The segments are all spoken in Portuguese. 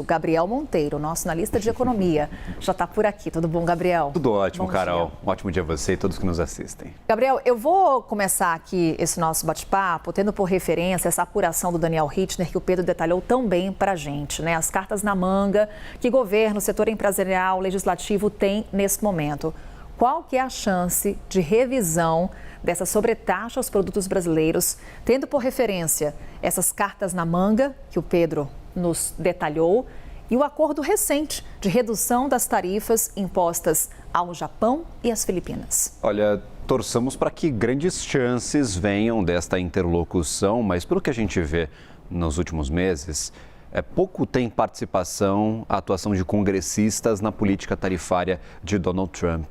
O Gabriel Monteiro, nosso analista de economia, já está por aqui. Tudo bom, Gabriel? Tudo ótimo, Bom Carol. dia. Um ótimo dia a você e todos que nos assistem. Gabriel, eu vou começar aqui esse nosso bate-papo tendo por referência essa apuração do Daniel Hittner que o Pedro detalhou tão bem para a gente, né? As cartas na manga que governo, setor empresarial, legislativo tem nesse momento. Qual que é a chance de revisão dessa sobretaxa aos produtos brasileiros, tendo por referência essas cartas na manga que o Pedro nos detalhou e o acordo recente de redução das tarifas impostas ao Japão e às Filipinas? Olha, torçamos para que grandes chances venham desta interlocução, mas pelo que a gente vê nos últimos meses, pouco tem participação, a atuação de congressistas na política tarifária de Donald Trump.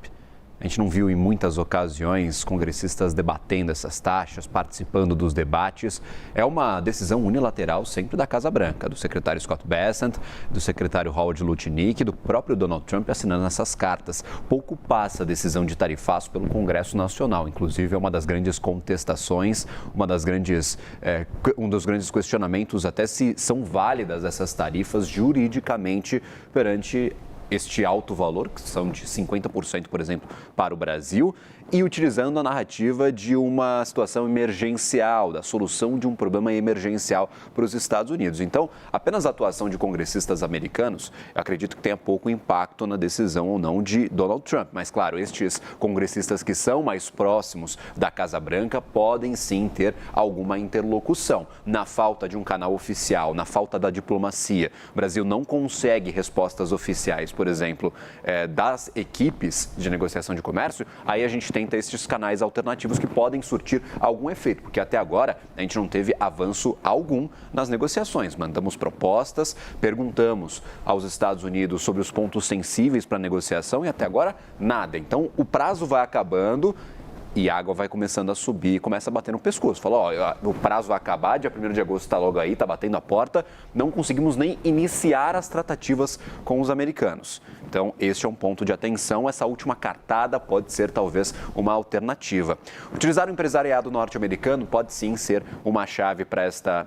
A gente não viu em muitas ocasiões congressistas debatendo essas taxas, participando dos debates. É uma decisão unilateral sempre da Casa Branca, do secretário Scott Bessent, do secretário Howard Lutnick, do próprio Donald Trump assinando essas cartas. Pouco passa a decisão de tarifaço pelo Congresso Nacional. Inclusive, é uma das grandes contestações, um dos grandes questionamentos até se são válidas essas tarifas juridicamente perante este alto valor, que são de 50%, por exemplo, para o Brasil, e utilizando a narrativa de uma situação emergencial, da solução de um problema emergencial para os Estados Unidos. Então, apenas a atuação de congressistas americanos, eu acredito que tenha pouco impacto na decisão ou não de Donald Trump. Mas, claro, estes congressistas que são mais próximos da Casa Branca podem sim ter alguma interlocução. Na falta de um canal oficial, na falta da diplomacia, o Brasil não consegue respostas oficiais, por exemplo, das equipes de negociação de comércio, aí a gente tenta estes canais alternativos que podem surtir algum efeito, porque até agora a gente não teve avanço algum nas negociações. Mandamos propostas, perguntamos aos Estados Unidos sobre os pontos sensíveis para a negociação e até agora nada. Então o prazo vai acabando e a água vai começando a subir e começa a bater no pescoço. Fala, o prazo vai acabar, dia 1º de agosto está logo aí, está batendo a porta, não conseguimos nem iniciar as tratativas com os americanos. Então, este é um ponto de atenção, essa última cartada pode ser talvez uma alternativa. Utilizar o empresariado norte-americano pode sim ser uma chave para esta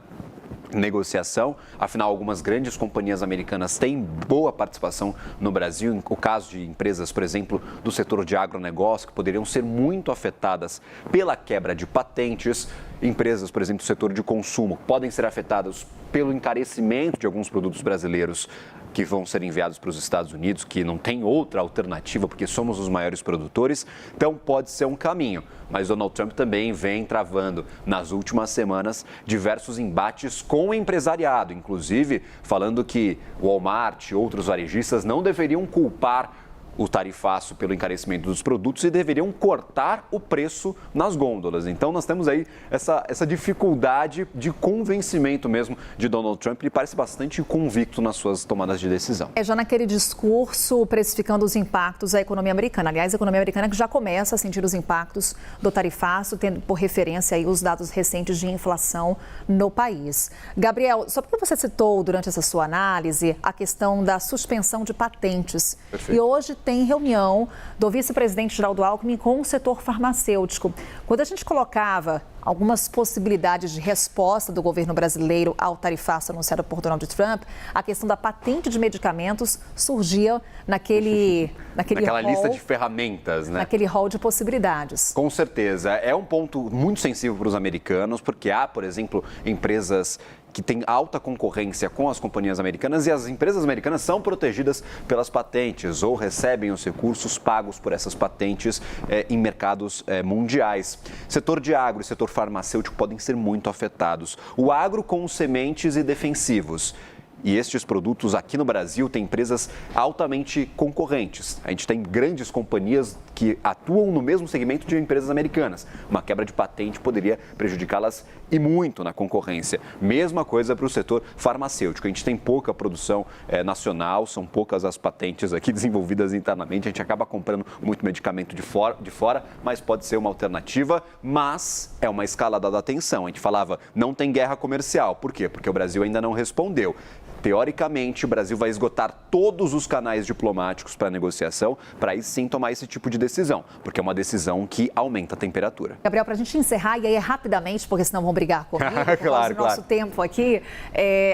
negociação, afinal algumas grandes companhias americanas têm boa participação no Brasil, o caso de empresas, por exemplo, do setor de agronegócio, que poderiam ser muito afetadas pela quebra de patentes, empresas, por exemplo, do setor de consumo, podem ser afetadas pelo encarecimento de alguns produtos brasileiros que vão ser enviados para os Estados Unidos, que não tem outra alternativa, porque somos os maiores produtores, então pode ser um caminho. Mas Donald Trump também vem travando, nas últimas semanas, diversos embates com o empresariado, inclusive falando que o Walmart e outros varejistas não deveriam culpar o tarifaço pelo encarecimento dos produtos e deveriam cortar o preço nas gôndolas. Então, nós temos aí essa dificuldade de convencimento mesmo de Donald Trump. Ele parece bastante convicto nas suas tomadas de decisão. É já naquele discurso precificando os impactos à economia americana. Aliás, a economia americana que já começa a sentir os impactos do tarifaço, tendo por referência aí os dados recentes de inflação no país. Gabriel, só porque você citou durante essa sua análise a questão da suspensão de patentes. Perfeito. E hoje tem reunião do vice-presidente Geraldo Alckmin com o setor farmacêutico. Quando a gente colocava algumas possibilidades de resposta do governo brasileiro ao tarifaço anunciado por Donald Trump, a questão da patente de medicamentos surgia naquela lista de ferramentas, né? Naquele hall de possibilidades. Com certeza. É um ponto muito sensível para os americanos, porque há, por exemplo, empresas que têm alta concorrência com as companhias americanas e as empresas americanas são protegidas pelas patentes ou recebem os recursos pagos por essas patentes em mercados mundiais. Setor de agro e setor farmacêutico podem ser muito afetados. O agro com sementes e defensivos. E estes produtos aqui no Brasil têm empresas altamente concorrentes. A gente tem grandes companhias que atuam no mesmo segmento de empresas americanas. Uma quebra de patente poderia prejudicá-las e muito na concorrência. Mesma coisa para o setor farmacêutico. A gente tem pouca produção nacional, são poucas as patentes aqui desenvolvidas internamente. A gente acaba comprando muito medicamento de fora, mas pode ser uma alternativa. Mas é uma escalada da atenção. A gente falava, não tem guerra comercial. Por quê? Porque o Brasil ainda não respondeu. Teoricamente, o Brasil vai esgotar todos os canais diplomáticos para negociação, para aí sim tomar esse tipo de decisão, porque é uma decisão que aumenta a temperatura. Gabriel, para a gente encerrar, e aí rapidamente, porque senão vão brigar comigo, por causa do nosso tempo aqui,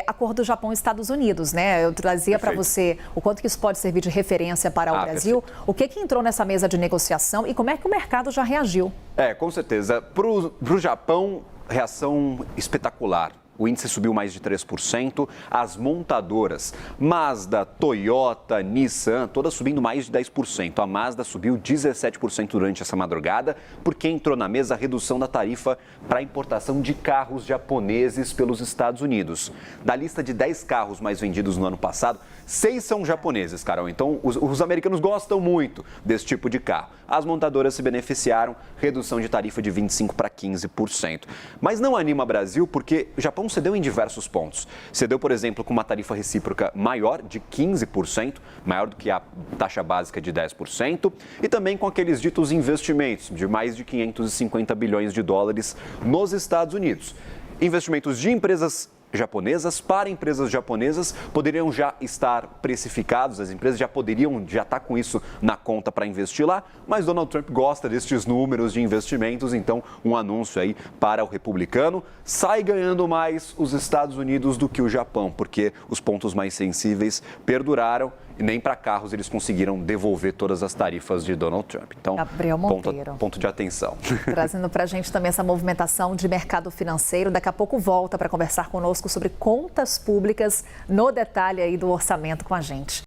acordo do Japão e Estados Unidos, né? Eu trazia para você o quanto que isso pode servir de referência para o Brasil. Perfeito. O que entrou nessa mesa de negociação e como é que o mercado já reagiu? Com certeza. Para o Japão, reação espetacular. O índice subiu mais de 3%, as montadoras Mazda, Toyota, Nissan, todas subindo mais de 10%. A Mazda subiu 17% durante essa madrugada, porque entrou na mesa a redução da tarifa para a importação de carros japoneses pelos Estados Unidos. Da lista de 10 carros mais vendidos no ano passado, 6 são japoneses, Carol. Então, os americanos gostam muito desse tipo de carro. As montadoras se beneficiaram, redução de tarifa de 25% para 15%. Mas não anima o Brasil, porque o Japão cedeu em diversos pontos. Cedeu, por exemplo, com uma tarifa recíproca maior, de 15%, maior do que a taxa básica de 10%, e também com aqueles ditos investimentos de mais de 550 bilhões de dólares nos Estados Unidos. Investimentos de empresas japonesas para empresas japonesas poderiam já estar precificados, as empresas já poderiam estar com isso na conta para investir lá, mas Donald Trump gosta destes números de investimentos, então um anúncio aí para o republicano. Sai ganhando mais os Estados Unidos do que o Japão, porque os pontos mais sensíveis perduraram e nem para carros eles conseguiram devolver todas as tarifas de Donald Trump. Então, Gabriel Monteiro, ponto de atenção. Trazendo para a gente também essa movimentação de mercado financeiro. Daqui a pouco volta para conversar conosco sobre contas públicas no detalhe aí do orçamento com a gente.